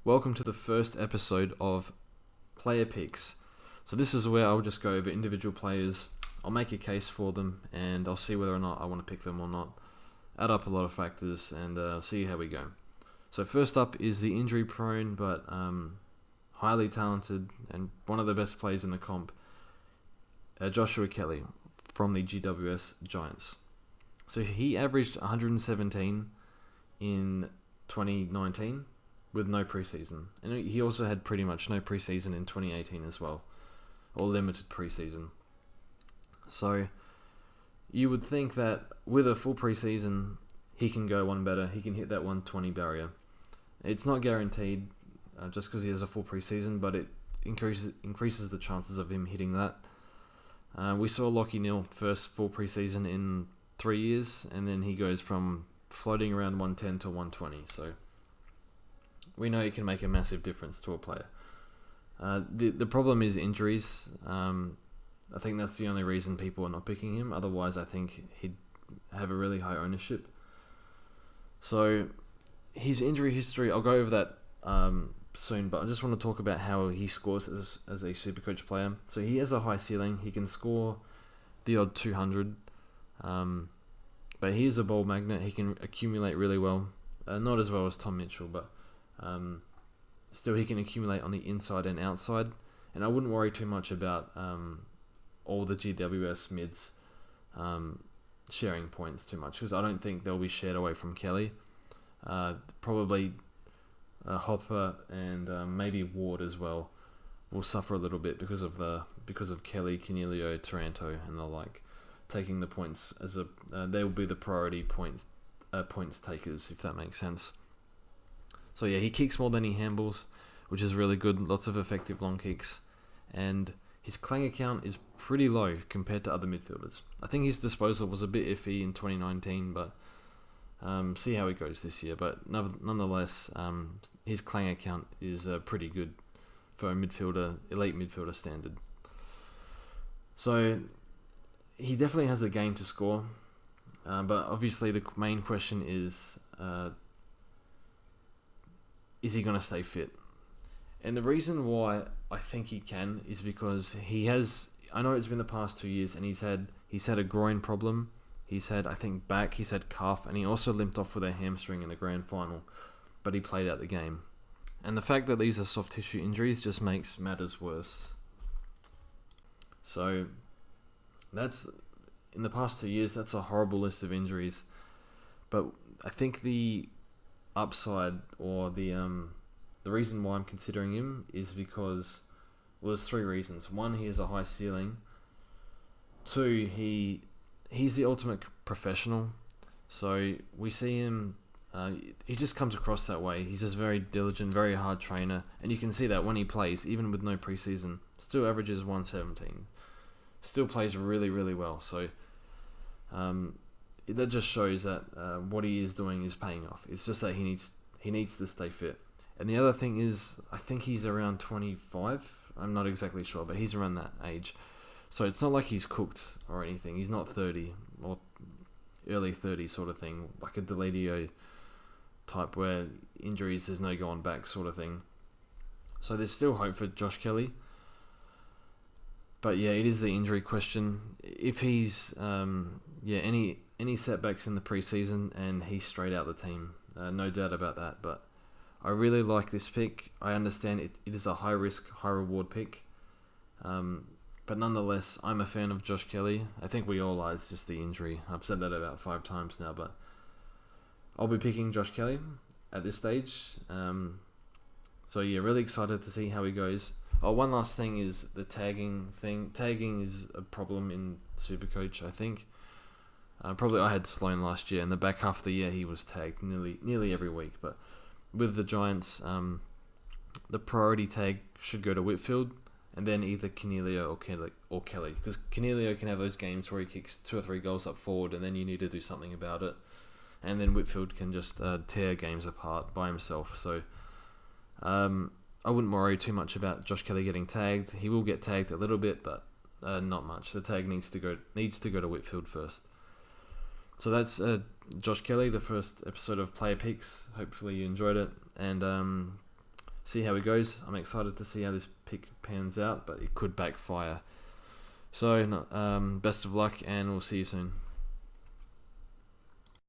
Welcome to the first episode of Player Picks. So this is where I'll just go over individual players, I'll make a case for them, and I'll see whether or not I want to pick them or not. Add up a lot of factors and see how we go. So first up is the injury-prone but highly talented and one of the best players in the comp, Joshua Kelly from the GWS Giants. So he averaged 117 in 2019 with no preseason. And he also had pretty much no preseason in 2018 as well, or limited preseason. So you would think that with a full preseason, he can go one better. He can hit that 120 barrier. It's not guaranteed just because he has a full preseason, but it increases the chances of him hitting that. We saw Lachie Neale first full preseason in 3 years, and then he goes from floating around 110 to 120. So we know it can make a massive difference to a player. The problem is injuries. I think that's the only reason people are not picking him. Otherwise, I think he'd have a really high ownership. So his injury history, I'll go over that soon, but I just want to talk about how he scores as a Supercoach player. So he has a high ceiling. He can score the odd 200, but he is a ball magnet. He can accumulate really well. Not as well as Tom Mitchell, but still he can accumulate on the inside and outside. And I wouldn't worry too much about all the GWS mids sharing points too much, because I don't think they'll be shared away from Kelly. Probably Hopper and maybe Ward as well will suffer a little bit because of Kelly, Coniglio, Taranto, and the like taking the points as they will be the priority points takers, if that makes sense. So yeah, he kicks more than he handles, which is really good. Lots of effective long kicks, and his clang account is pretty low compared to other midfielders. I think his disposal was a bit iffy in 2019, but see how it goes this year. But nonetheless, his clang account is pretty good for a elite midfielder standard. So he definitely has the game to score, but obviously the main question is he going to stay fit? And the reason why I think he can is because he has. I know it's been the past 2 years, and he's had a groin problem. He's had, I think, back. He's had calf, and he also limped off with a hamstring in the grand final, but he played out the game. And the fact that these are soft tissue injuries just makes matters worse. So that's in the past 2 years. That's a horrible list of injuries. But I think the upside, or the reason why I'm considering him is because, well, there's three reasons. One, he has a high ceiling. Two, he's the ultimate professional. So we see him, he just comes across that way. He's just very diligent, very hard trainer. And you can see that when he plays, even with no preseason, still averages 117. Still plays really, really well. So that just shows that what he is doing is paying off. It's just that he needs to stay fit. And the other thing is, I think he's around 25. I'm not exactly sure, but he's around that age. So it's not like he's cooked or anything. He's not 30 or early 30 sort of thing, like a Deledio type where injuries, there's no going back sort of thing. So there's still hope for Josh Kelly. But yeah, it is the injury question. If he's any setbacks in the preseason, and he's straight out the team, no doubt about that. But I really like this pick. I understand it is a high risk, high reward pick. But nonetheless, I'm a fan of Josh Kelly. I think we all are. It's just the injury. I've said that about 5 times now, but I'll be picking Josh Kelly at this stage. So yeah, really excited to see how he goes. Oh, one last thing is the tagging thing. Tagging is a problem in Supercoach, I think. Probably I had Sloan last year, and the back half of the year he was tagged nearly every week. But with the Giants, the priority tag should go to Whitfield, and then either Coniglio or Kelly. Because Coniglio can have those games where he kicks 2 or 3 goals up forward, and then you need to do something about it. And then Whitfield can just tear games apart by himself. So I wouldn't worry too much about Josh Kelly getting tagged. He will get tagged a little bit, but not much. The tag needs to go to Whitfield first. So that's Josh Kelly, the first episode of Player Picks. Hopefully you enjoyed it. And see how it goes. I'm excited to see how this pick pans out, but it could backfire. So, best of luck, and we'll see you soon.